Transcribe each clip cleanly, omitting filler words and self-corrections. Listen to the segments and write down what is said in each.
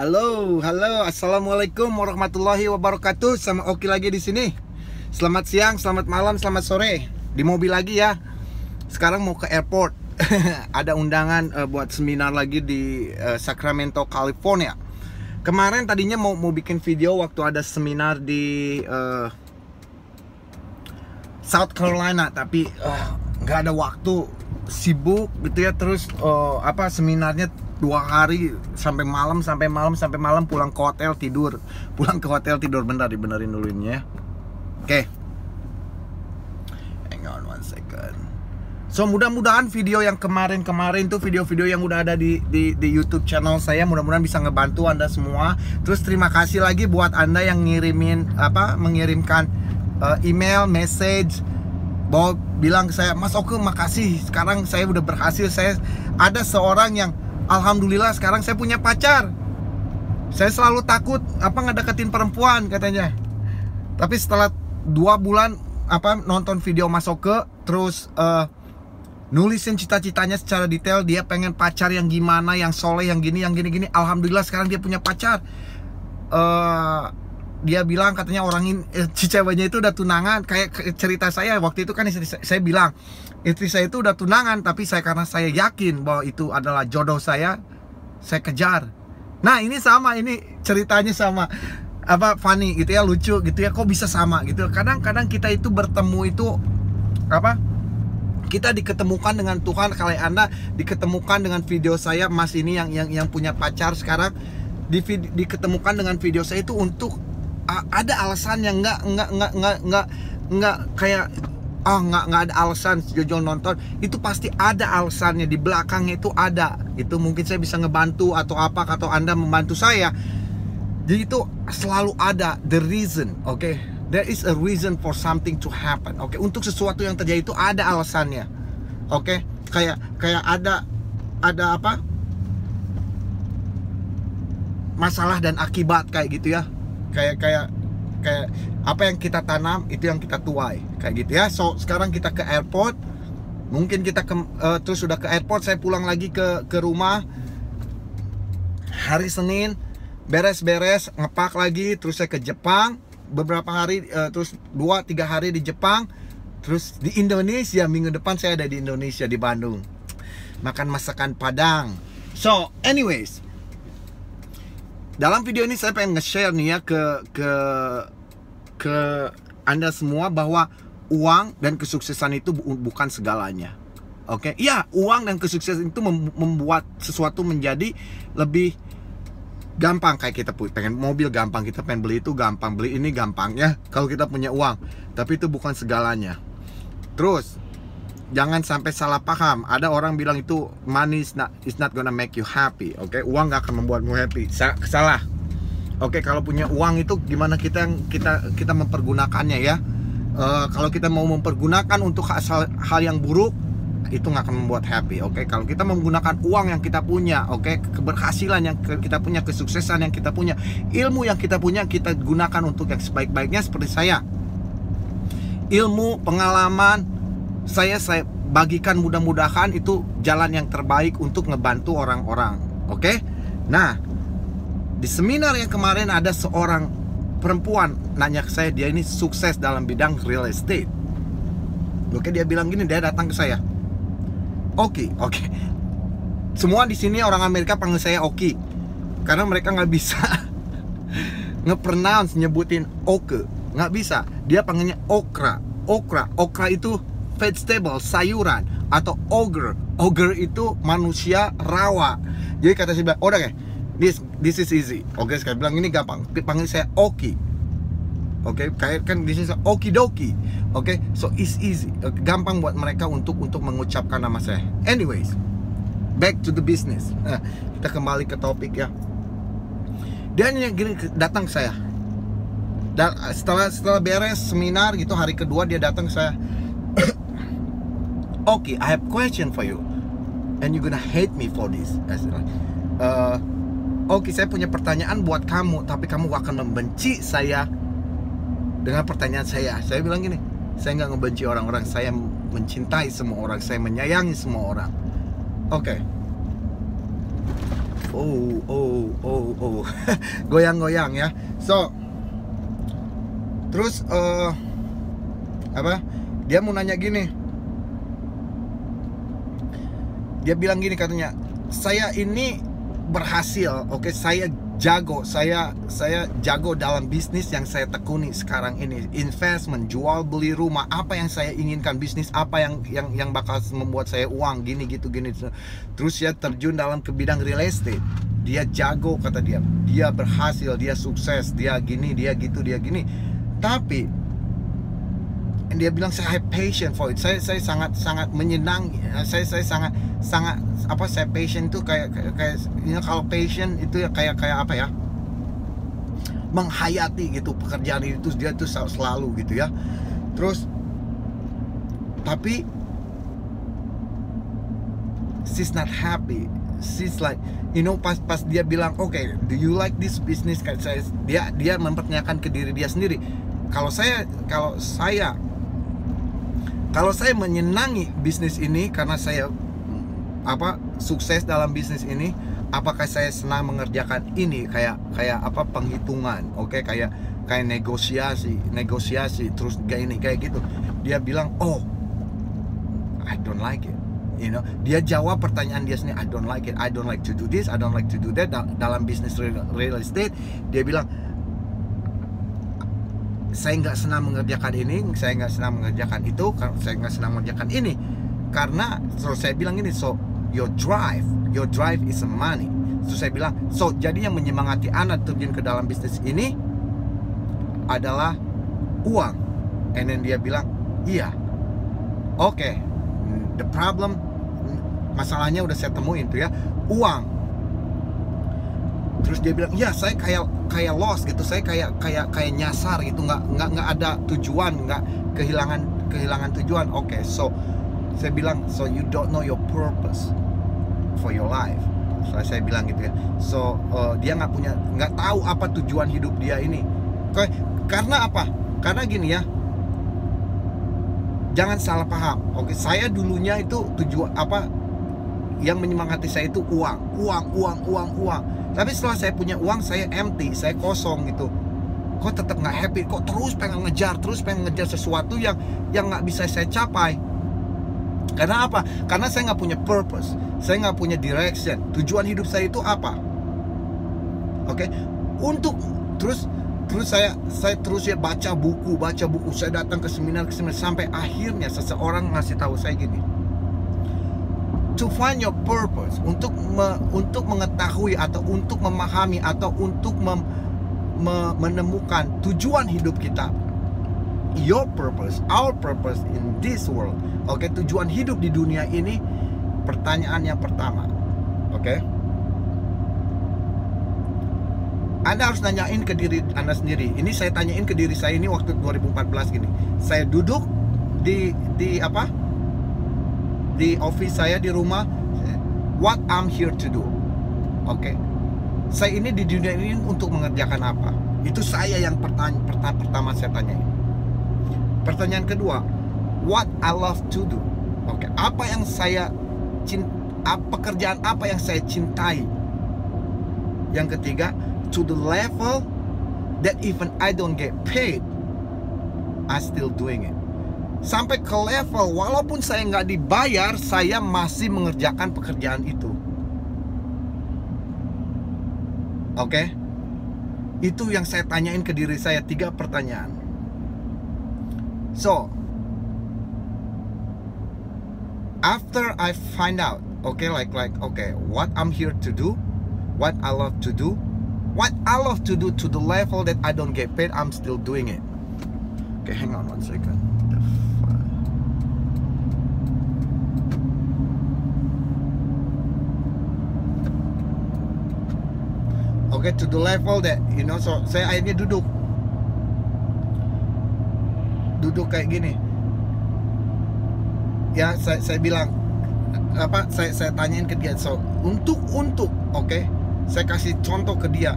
Halo, halo, assalamualaikum warahmatullahi wabarakatuh. Sama Oki lagi di sini. Selamat siang, selamat malam, selamat sore. Di mobil lagi ya. Sekarang mau ke airport. Ada undangan buat seminar lagi di Sacramento, California. Kemarin tadinya mau bikin video waktu ada seminar di South Carolina, tapi nggak ada waktu, sibuk gitu ya. Terus seminarnya 2 hari sampai malam, pulang ke hotel tidur. Bentar dibenerin dulu ini ya. Oke. Hang on one second. So mudah-mudahan video yang kemarin tuh video-video yang udah ada di YouTube channel saya mudah-mudahan bisa ngebantu Anda semua. Terus terima kasih lagi buat Anda yang mengirimkan email, message, bilang ke saya, Mas Oke makasih, sekarang saya udah berhasil. Saya ada seorang yang alhamdulillah sekarang saya punya pacar. Saya selalu takut ngedeketin perempuan katanya. Tapi setelah 2 bulan nonton video Mas Oke, terus nulisin cita-citanya secara detail, dia pengen pacar yang gimana, yang soleh, yang gini. Alhamdulillah sekarang dia punya pacar. Dia bilang katanya si ceweknya itu udah tunangan. Kayak cerita saya waktu itu kan, saya bilang istri saya itu udah tunangan, tapi karena saya yakin bahwa itu adalah jodoh saya kejar. Nah ini sama, ini ceritanya sama, funny gitu ya, lucu gitu ya, kok bisa sama gitu. Kadang-kadang kita itu bertemu itu kita diketemukan dengan Tuhan. Kalau Anda diketemukan dengan video saya, Mas ini yang punya pacar sekarang, diketemukan dengan video saya itu untuk ada alasan yang nggak kayak nggak ada alasan jojol nonton. Itu pasti ada alasannya, di belakangnya itu ada. Itu mungkin saya bisa ngebantu atau Anda membantu saya. Jadi itu selalu ada the reason, okay? There is a reason for something to happen, okay? Untuk sesuatu yang terjadi itu ada alasannya, okay? Kayak ada masalah dan akibat kayak gitu ya. Kayak apa yang kita tanam itu yang kita tuai, kayak gitu ya. So sekarang kita ke airport. Mungkin kita terus sudah ke airport, saya pulang lagi ke rumah hari Senin, beres-beres, ngepak lagi. Terus saya ke Jepang beberapa hari, terus 2-3 hari di Jepang. Terus di Indonesia, minggu depan saya ada di Indonesia, di Bandung, makan masakan Padang. So anyways, dalam video ini saya pengen nge-share nih ya ke Anda semua bahwa uang dan kesuksesan itu bukan segalanya. Oke? Ya, uang dan kesuksesan itu membuat sesuatu menjadi lebih gampang. Kayak kita pengen mobil gampang, kita pengen beli itu gampang, beli ini gampang ya kalau kita punya uang. Tapi itu bukan segalanya. Terus jangan sampai salah paham. Ada orang bilang itu money is not gonna make you happy. Oke, uang gak akan membuatmu happy. Salah. Oke, kalau punya uang itu gimana kita mempergunakannya ya. Kalau kita mau mempergunakan untuk hal yang buruk, itu nggak akan membuat happy. Oke, kalau kita menggunakan uang yang kita punya, oke, keberhasilan yang kita punya, kesuksesan yang kita punya, ilmu yang kita punya, kita gunakan untuk yang sebaik-baiknya. Seperti saya, ilmu, pengalaman saya bagikan, mudah-mudahan itu jalan yang terbaik untuk ngebantu orang-orang. Oke? Nah, di seminar yang kemarin ada seorang perempuan nanya ke saya, dia ini sukses dalam bidang real estate. Oke, dia bilang gini, dia datang ke saya, Oke. Semua di sini orang Amerika panggil saya Oki, karena mereka nggak bisa nge-pronounce, nyebutin Oke, nggak bisa. Dia panggilnya Okra itu vegetable, sayuran, atau ogre itu manusia rawa. Jadi kata saya bilang, udah kayak this is easy. Oke, sekali bilang ini gampang, panggil saya Oki. Oke, kayak kan di sini Oki Doki. Oke, so it's easy. Gampang buat mereka untuk mengucapkan nama saya. Anyways, back to the business. Kita kembali ke topik ya. Dia gini datang ke saya. Dan setelah beres seminar gitu, hari kedua dia datang ke saya. Okay, I have question for you, and you gonna hate me for this. Oke, saya punya pertanyaan buat kamu, tapi kamu akan membenci saya dengan pertanyaan saya. Saya bilang gini, saya nggak ngebenci orang-orang, saya mencintai semua orang, saya menyayangi semua orang. Oke. oh. Goyang-goyang ya. So, terus dia mau nanya gini. Dia bilang gini katanya, saya ini berhasil, oke, saya jago dalam bisnis yang saya tekuni sekarang ini, investment, jual beli rumah, apa yang saya inginkan, bisnis apa yang bakal membuat saya uang, gini gitu gini. Terus dia terjun dalam ke bidang real estate, dia jago kata dia berhasil, dia sukses, dia gini, dia gitu, dia gini. Tapi dia bilang saya have passion for it. Saya sangat menyenang. Saya sangat saya passion itu kayak kalau passion itu ya kayak apa ya? Menghayati gitu pekerjaan itu, dia tuh selalu gitu ya. Terus tapi she's not happy. She's like, pas dia bilang, "Okay, do you like this business?" Kayak dia mempertanyakan ke diri dia sendiri. Kalau saya menyenangi bisnis ini karena saya sukses dalam bisnis ini, apakah saya senang mengerjakan ini kayak penghitungan, oke, kayak negosiasi terus kayak gitu. Dia bilang, "Oh, I don't like it." Dia jawab pertanyaan dia sendiri, "I don't like it. I don't like to do this, I don't like to do that." Dalam bisnis real estate, dia bilang, saya nggak senang mengerjakan ini, saya nggak senang mengerjakan itu, saya nggak senang mengerjakan ini karena saya bilang ini, so your drive is money. Saya bilang, so jadi yang menyemangati anak terjun ke dalam bisnis ini adalah uang. And then dia bilang, iya, oke, the problem, masalahnya udah saya temuin tuh ya, uang. Terus dia bilang, ya saya kayak lost gitu, saya kayak nyasar gitu, nggak ada tujuan, nggak kehilangan tujuan. Oke, so saya bilang, so you don't know your purpose for your life. Saya bilang gitu ya. So dia nggak tahu apa tujuan hidup dia ini. Karena apa? Karena gini ya, jangan salah paham. Oke, saya dulunya itu tujuan yang menyemangati saya itu uang. Tapi setelah saya punya uang, saya empty, saya kosong gitu. Kok tetap nggak happy? Kok terus pengen ngejar sesuatu yang nggak bisa saya capai? Karena apa? Karena saya nggak punya purpose, saya nggak punya direction. Tujuan hidup saya itu apa? Oke, terus saya terus ya baca buku. Saya datang ke seminar sampai akhirnya seseorang ngasih tahu saya gini. To find your purpose, untuk mengetahui atau untuk memahami atau untuk menemukan tujuan hidup kita, your purpose, our purpose in this world. Oke, tujuan hidup di dunia ini, pertanyaan yang pertama, oke, Anda harus nanyain ke diri Anda sendiri. Ini saya tanyain ke diri saya ini waktu 2014 gini. Saya duduk di office saya di rumah, what I'm here to do. Oke, saya ini di dunia ini untuk mengerjakan apa? Itu saya yang pertama saya tanyain. Pertanyaan kedua, what I love to do. Oke, apa yang saya pekerjaan apa yang saya cintai. Yang ketiga, to the level that even I don't get paid, I still doing it. Sampai ke level walaupun saya nggak dibayar, saya masih mengerjakan pekerjaan itu. Oke? Itu yang saya tanyain ke diri saya, 3 pertanyaan. So, after I find out, okay, what I'm here to do, what I love to do, to the level that I don't get paid, I'm still doing it. Okay, hang on 1 second. Okay, to the level that, so saya akhirnya duduk kayak gini. Ya, saya bilang saya tanyain ke dia. So, untuk oke, saya kasih contoh ke dia.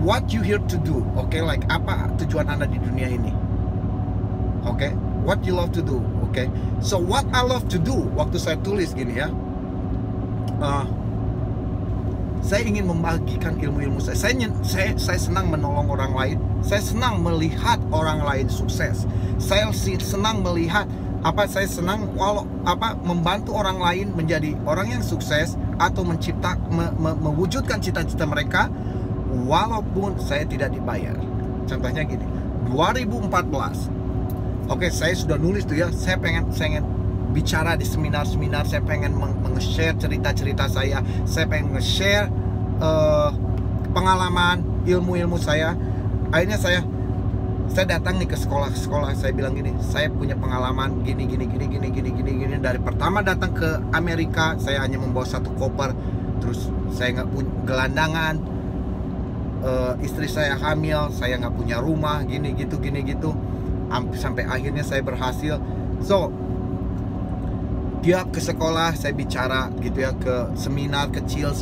What you here to do? Oke, apa tujuan Anda di dunia ini? Oke, what you love to do? Oke. So what I love to do, waktu saya tulis gini ya. uh, saya ingin membagikan ilmu-ilmu saya. Saya senang menolong orang lain. Saya senang melihat orang lain sukses. Saya senang melihat saya senang membantu orang lain menjadi orang yang sukses atau mewujudkan cita-cita mereka walaupun saya tidak dibayar. Contohnya gini, 2014. Oke, saya sudah nulis tuh ya. Saya pengen bicara di seminar-seminar. Saya pengen nge-share cerita-cerita saya. Saya pengen nge-share pengalaman, ilmu-ilmu saya. Akhirnya saya datang nih ke sekolah-sekolah. Saya bilang gini, saya punya pengalaman gini. Dari pertama datang ke Amerika, saya hanya membawa 1 koper. Terus saya nggak punya gelandangan, istri saya hamil, saya nggak punya rumah, gini gitu. Sampai akhirnya saya berhasil. So, tiap ke sekolah saya bicara gitu ya, ke seminar kecil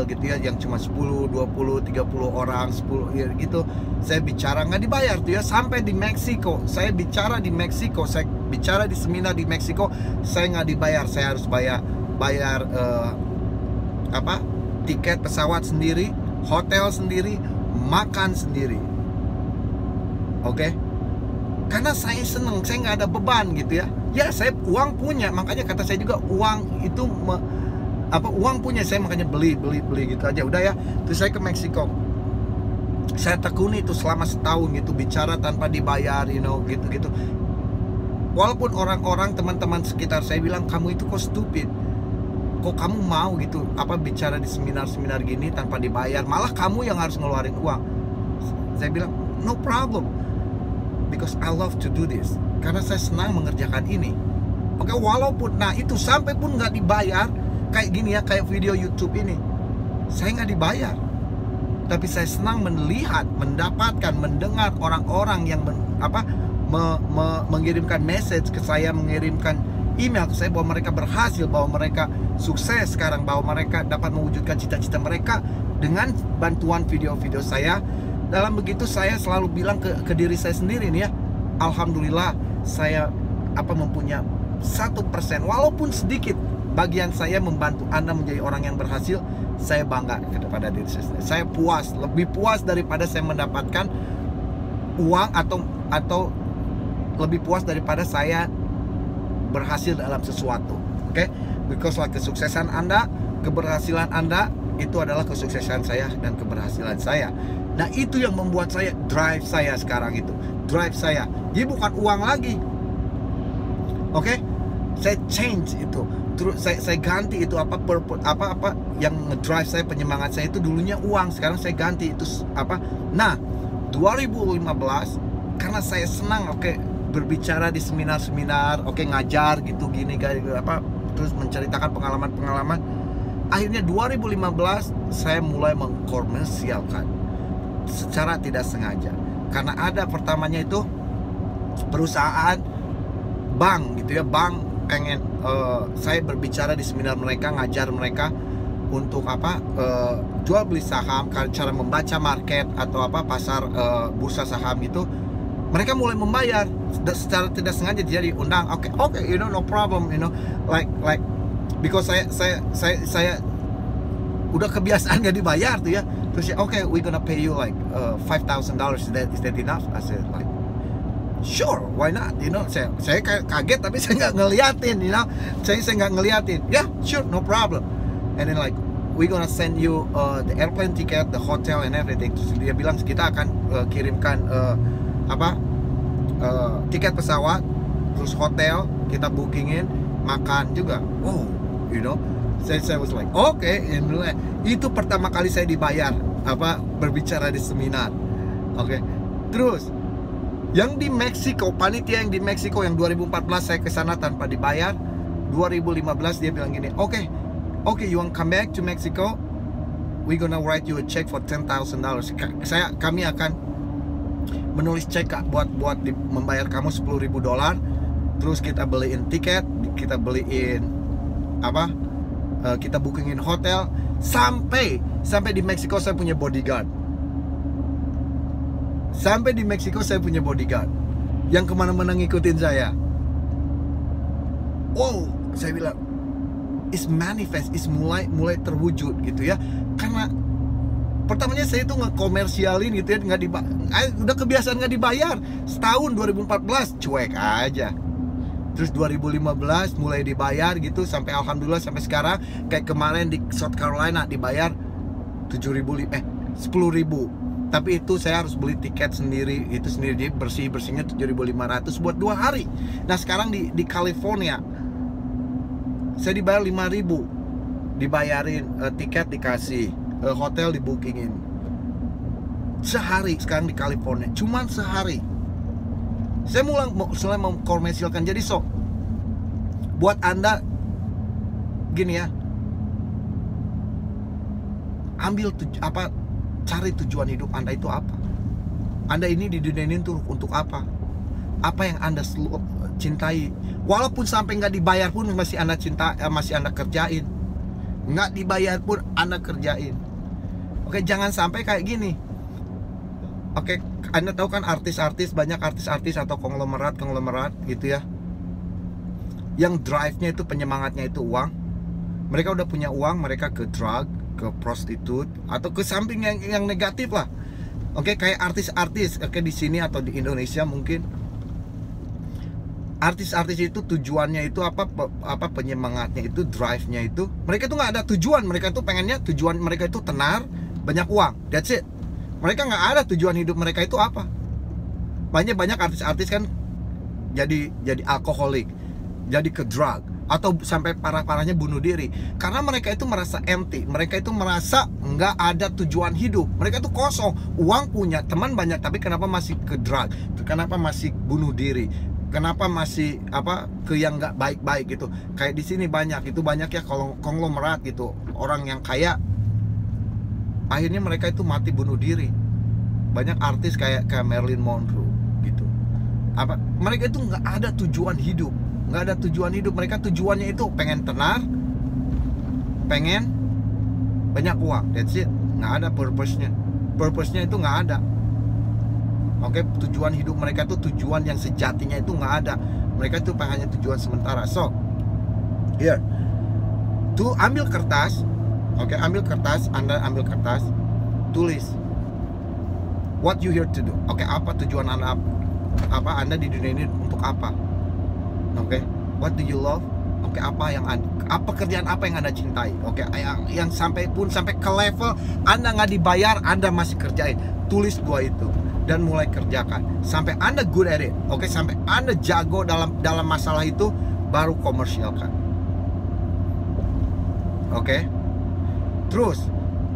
gitu ya, yang cuma 10, 20, 30 orang, 10 ya gitu. Saya bicara nggak dibayar tuh ya. Sampai di Meksiko, saya bicara di Meksiko, saya bicara di seminar di Meksiko, saya nggak dibayar. Saya harus bayar tiket pesawat sendiri, hotel sendiri, makan sendiri. Oke? Karena saya seneng, saya nggak ada beban gitu ya. Ya, saya uang punya, makanya kata saya juga uang itu uang punya saya, makanya beli gitu aja udah ya. Terus saya ke Meksiko, saya tekuni itu selama setahun gitu, bicara tanpa dibayar, gitu. Walaupun orang-orang, teman-teman sekitar saya bilang, kamu itu kok stupid, kok kamu mau gitu bicara di seminar-seminar gini tanpa dibayar, malah kamu yang harus ngeluarin uang. Saya bilang no problem, because I love to do this. Karena saya senang mengerjakan ini. Oke, walaupun itu sampai pun nggak dibayar, kayak gini ya, kayak video YouTube ini, saya nggak dibayar. Tapi saya senang melihat, mendapatkan, mendengar orang-orang yang mengirimkan message ke saya, mengirimkan email ke saya bahwa mereka berhasil, bahwa mereka sukses sekarang, bahwa mereka dapat mewujudkan cita-cita mereka dengan bantuan video-video saya. Dalam begitu saya selalu bilang ke diri saya sendiri nih ya, alhamdulillah saya mempunyai 1%, walaupun sedikit, bagian saya membantu Anda menjadi orang yang berhasil. Saya bangga kepada diri saya sendiri. Saya puas, lebih puas daripada saya mendapatkan uang atau lebih puas daripada saya berhasil dalam sesuatu. Oke? Because kesuksesan Anda, keberhasilan Anda itu adalah kesuksesan saya dan keberhasilan saya. Nah, itu yang membuat saya, drive saya sekarang itu, drive saya. Jadi bukan uang lagi. Oke? Saya change itu. Terus saya ganti itu apa yang ngedrive saya, penyemangat saya itu dulunya uang, sekarang saya ganti itu Nah, 2015 karena saya senang berbicara di seminar-seminar, ngajar gitu gini terus menceritakan pengalaman-pengalaman. Akhirnya 2015 saya mulai mengkomersialkan secara tidak sengaja. Karena ada pertamanya itu perusahaan bank gitu ya, bank pengen saya berbicara di seminar mereka, ngajar mereka untuk jual beli saham, cara membaca market atau pasar bursa saham gitu. Mereka mulai membayar secara tidak sengaja, jadi undang. Oke, no problem, like because saya udah kebiasaan gak dibayar tuh ya. Terus we gonna pay you like $5,000. Is that enough? I said like, sure, why not? Saya kaget tapi saya nggak ngeliatin, saya nggak ngeliatin. Yeah, sure, no problem. And then like, we gonna send you the airplane ticket, the hotel and everything. Terus dia bilang kita akan kirimkan tiket pesawat, terus hotel kita bookingin, makan juga. Wow, saya was like, okay. Itu pertama kali saya dibayar berbicara di seminar. Oke. Terus yang di Meksiko, panitia yang di Meksiko yang 2014 saya ke sana tanpa dibayar. 2015 dia bilang gini, okay, you want come back to Mexico? We gonna write you a check for $10,000. Kami akan menulis cek buat membayar kamu $10,000. Terus kita beliin tiket, kita beliin kita bookingin hotel, sampai di Meksiko saya punya bodyguard. Sampai di Meksiko saya punya bodyguard yang kemana-mana ngikutin saya. Wow, saya bilang, is manifest, is mulai terwujud gitu ya. Karena pertamanya saya itu ngekomersialin gitu ya, udah kebiasaan nggak dibayar. Setahun 2014 cuek aja. Terus 2015 mulai dibayar gitu, sampai alhamdulillah sampai sekarang. Kayak kemarin di South Carolina dibayar 10.000 tapi itu saya harus beli tiket sendiri, itu sendiri, jadi bersihnya 7.500 buat 2 hari. Nah sekarang di California saya dibayar 5.000, dibayarin tiket dikasih, hotel dibookingin sehari. Sekarang di California cuman sehari. Saya mulai mengkomersilkan. Jadi buat Anda gini ya, ambil cari tujuan hidup Anda itu apa. Anda ini di dunia ini tuh untuk apa? Apa yang Anda cintai? Walaupun sampai nggak dibayar pun masih Anda cinta, masih Anda kerjain. Nggak dibayar pun Anda kerjain. Oke, jangan sampai kayak gini. Oke, Anda tahu kan artis-artis, banyak artis-artis atau konglomerat gitu ya, yang drive-nya itu, penyemangatnya itu uang. Mereka udah punya uang, mereka ke drug, ke prostitut, atau ke samping yang negatif lah. Oke, kayak artis-artis, oke, di sini atau di Indonesia mungkin artis-artis itu tujuannya itu apa penyemangatnya itu, drive-nya itu, mereka itu nggak ada tujuan. Mereka tuh pengennya tujuan mereka itu tenar, banyak uang, that's it. Mereka nggak ada tujuan hidup mereka itu apa. Banyak artis-artis kan jadi alkoholik, jadi ke drug, atau sampai parah-parahnya bunuh diri. Karena mereka itu merasa empty, mereka itu merasa nggak ada tujuan hidup. Mereka itu kosong, uang punya, teman banyak, tapi kenapa masih ke drug? Kenapa masih bunuh diri? Kenapa masih ke yang nggak baik-baik gitu? Kayak di sini banyak ya konglomerat gitu, orang yang kaya, akhirnya mereka itu mati bunuh diri. Banyak artis kayak Marilyn Monroe gitu. Mereka itu nggak ada tujuan hidup, nggak ada tujuan hidup. Mereka tujuannya itu pengen tenar, pengen banyak uang, that's it. Nggak ada purpose-nya itu nggak ada. Oke, tujuan hidup mereka itu, tujuan yang sejatinya itu nggak ada. Mereka itu hanya tujuan sementara. So, here, tuh ambil kertas. Oke, ambil kertas, Anda ambil kertas, tulis what you here to do. Oke, apa tujuan Anda, Anda di dunia ini untuk apa? Oke, what do you love? Oke, kerjaan apa yang Anda cintai? Oke, yang sampai ke level Anda nggak dibayar, Anda masih kerjain. Tulis 2 itu dan mulai kerjakan sampai Anda good at it. Oke, sampai Anda jago dalam masalah itu, baru komersialkan. Oke. Terus,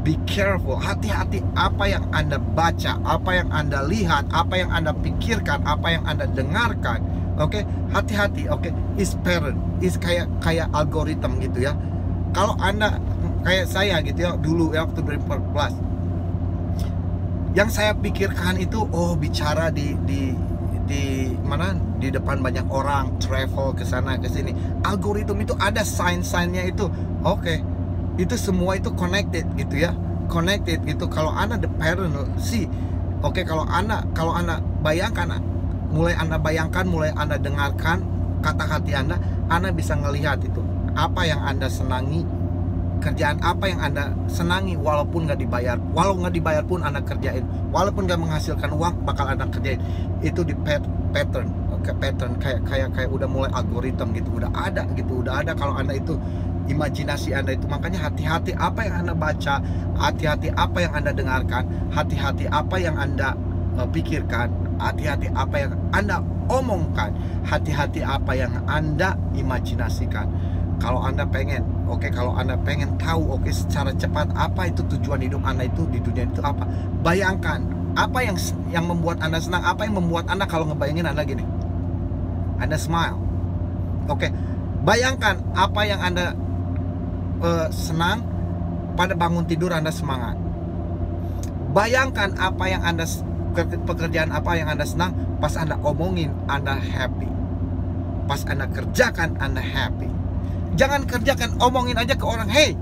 be careful, hati-hati apa yang Anda baca, apa yang Anda lihat, apa yang Anda pikirkan, apa yang Anda dengarkan. Oke, hati-hati. Oke, is pattern, is kayak algoritma gitu ya. Kalau Anda kayak saya gitu ya, dulu ya waktu 2014, yang saya pikirkan itu, bicara di mana, di depan banyak orang, travel ke sana ke sini. Algoritma itu ada sign-signnya itu. Oke, itu semua itu connected gitu ya, connected gitu. Kalau Anda the parent sih, oke, kalau Anda bayangkan, mulai Anda dengarkan kata hati Anda bisa ngelihat itu apa yang Anda senangi, kerjaan apa yang Anda senangi, walaupun nggak dibayar, nggak dibayar pun Anda kerjain, walaupun nggak menghasilkan uang bakal Anda kerjain. Itu di pattern, pattern kayak udah mulai algoritma gitu, udah ada kalau Anda itu imajinasi Anda itu. Makanya hati-hati apa yang Anda baca, hati-hati apa yang Anda dengarkan, hati-hati apa yang Anda pikirkan, hati-hati apa yang Anda omongkan, hati-hati apa yang Anda imajinasikan. Kalau Anda pengen, kalau Anda pengen tahu, secara cepat apa itu tujuan hidup Anda itu di dunia itu apa, bayangkan apa yang membuat Anda senang, apa yang membuat Anda kalau ngebayangin Anda gini, Anda smile. Bayangkan apa yang Anda senang, pada bangun tidur Anda semangat. Bayangkan apa yang Anda, pekerjaan apa yang Anda senang, pas Anda omongin Anda happy, pas Anda kerjakan Anda happy. Jangan kerjakan, omongin aja ke orang, hey,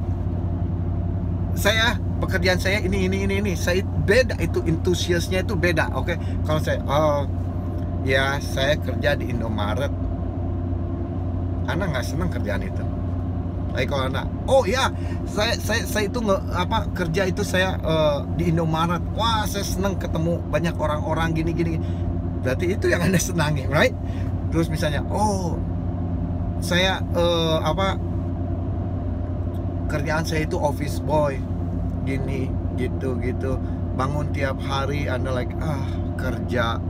saya pekerjaan saya ini, saya beda, itu entusiasnya itu beda. Kalau saya, saya kerja di Indomaret, Anda nggak senang kerjaan itu. Kalau Anda, oh ya, saya itu kerja itu saya di Indomaret. Wah, saya senang ketemu banyak orang-orang gini. Berarti itu yang Anda senangi, right? Terus misalnya, oh, saya kerjaan saya itu office boy, gini, gitu. Bangun tiap hari, Anda kerja.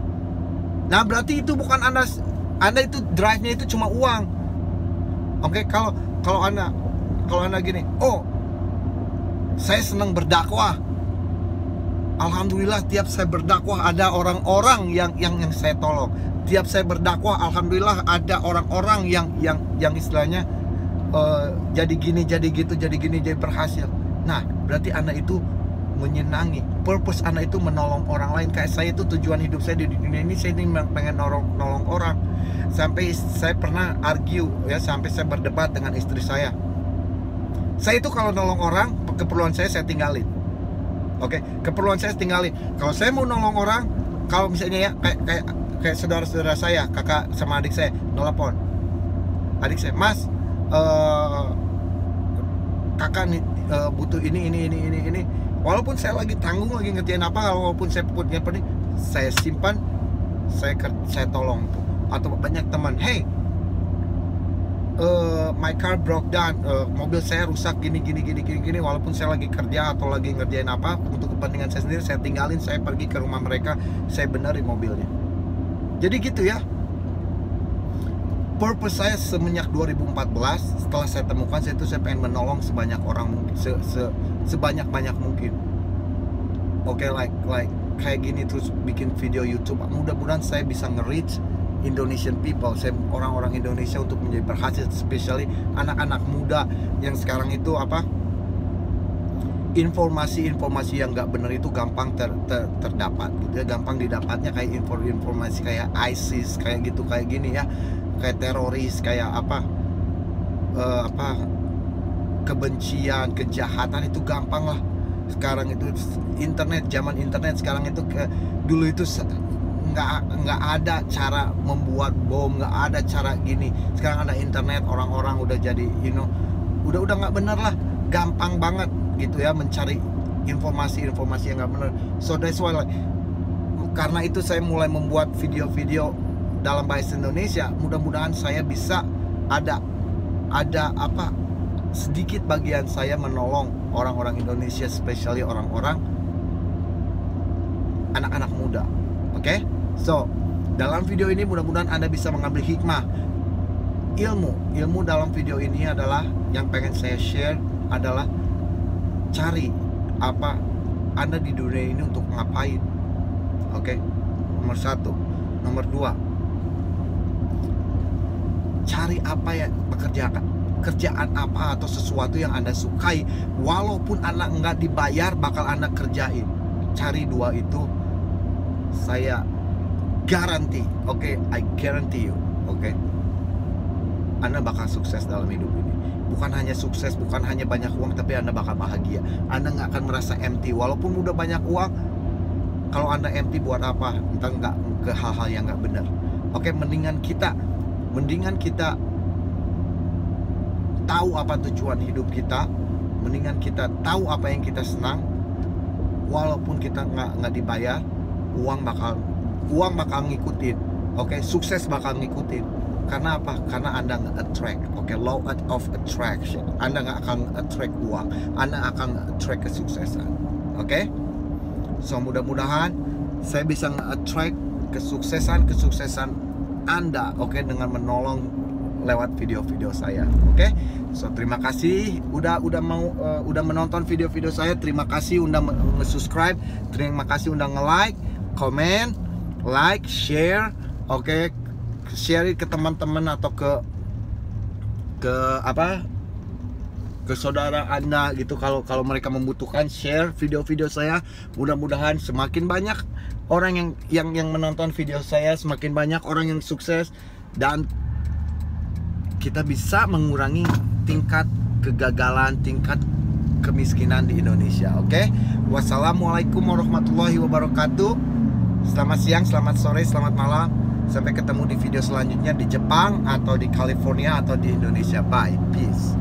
Nah, berarti itu bukan Anda itu drive-nya itu cuma uang. Oke, kalau Anda gini, oh, saya senang berdakwah. Alhamdulillah, tiap saya berdakwah ada orang-orang yang saya tolong. Tiap saya berdakwah, alhamdulillah ada orang-orang yang istilahnya jadi gini, jadi gitu, jadi gini, jadi berhasil. Nah, berarti Anda itu menyenangi. Purpose Anda itu menolong orang lain. Kayak saya itu tujuan hidup saya di dunia ini, saya ini pengen nolong orang. Sampai saya pernah argue ya, sampai saya berdebat dengan istri saya. Saya itu kalau nolong orang, keperluan saya tinggalin. Oke, keperluan saya tinggalin. Kalau saya mau nolong orang, kalau misalnya ya kayak saudara-saudara saya, kakak sama adik saya, nelpon adik saya, Mas, kakak nih butuh ini. Walaupun saya lagi tanggung, lagi ngerjain apa, walaupun saya punya penting, saya simpan, saya tolong. Atau banyak teman, hey, my car broke down, mobil saya rusak gini. Walaupun saya lagi kerja atau lagi ngerjain apa untuk kepentingan saya sendiri, saya tinggalin, saya pergi ke rumah mereka, saya benerin mobilnya. Jadi gitu ya. Purpose saya semenjak 2014, setelah saya temukan, saya pengen menolong sebanyak orang mungkin, sebanyak mungkin. Oke, kayak gini, terus bikin video YouTube. Mudah-mudahan saya bisa nge-reach Indonesian people, orang-orang Indonesia untuk menjadi berhasil, especially anak-anak muda yang sekarang itu informasi yang nggak benar itu gampang terdapat gitu ya, gampang didapatnya, kayak informasi kayak ISIS, kayak gitu, kayak gini ya, kayak teroris, kayak kebencian, kejahatan itu gampang lah. Sekarang itu zaman internet sekarang itu dulu itu nggak ada cara membuat bom, nggak ada cara gini. Sekarang ada internet, orang-orang udah jadi udah nggak bener lah, gampang banget gitu ya mencari informasi yang nggak bener. So that's why karena itu saya mulai membuat video-video dalam bahasa Indonesia. Mudah-mudahan saya bisa ada sedikit bagian saya menolong orang-orang Indonesia, especially orang-orang anak-anak muda. Oke? So, dalam video ini mudah-mudahan Anda bisa mengambil hikmah. Ilmu dalam video ini adalah yang pengen saya share adalah cari apa Anda di dunia ini untuk ngapain. Oke? Nomor 1. Nomor 2, cari apa ya, pekerjaan apa atau sesuatu yang Anda sukai. Walaupun Anda nggak dibayar, bakal Anda kerjain. Cari 2 itu, saya garanti, I guarantee you, Anda bakal sukses dalam hidup ini. Bukan hanya sukses, bukan hanya banyak uang, tapi Anda bakal bahagia. Anda nggak akan merasa empty. Walaupun udah banyak uang, kalau Anda empty buat apa? Entah nggak ke hal-hal yang nggak benar. Mendingan kita tahu apa tujuan hidup kita. Mendingan kita tahu apa yang kita senang. Walaupun kita nggak dibayar, uang bakal ngikutin. Sukses bakal ngikutin. Karena apa? Karena Anda nge-attract. Law of attraction. Anda nggak akan attract uang, Anda akan attract kesuksesan. So mudah-mudahan saya bisa nge-attract kesuksesan Anda, dengan menolong lewat video-video saya. So terima kasih udah menonton video-video saya. Terima kasih udah nge-subscribe. Terima kasih udah nge-like, comment, share. Share ke teman-teman atau ke saudara Anda gitu, kalau mereka membutuhkan. Share video-video saya. Mudah-mudahan semakin banyak orang yang menonton video saya, semakin banyak orang yang sukses, dan kita bisa mengurangi tingkat kegagalan, tingkat kemiskinan di Indonesia. Wassalamualaikum warahmatullahi wabarakatuh. Selamat siang, selamat sore, selamat malam. Sampai ketemu di video selanjutnya di Jepang atau di California atau di Indonesia. Bye, peace.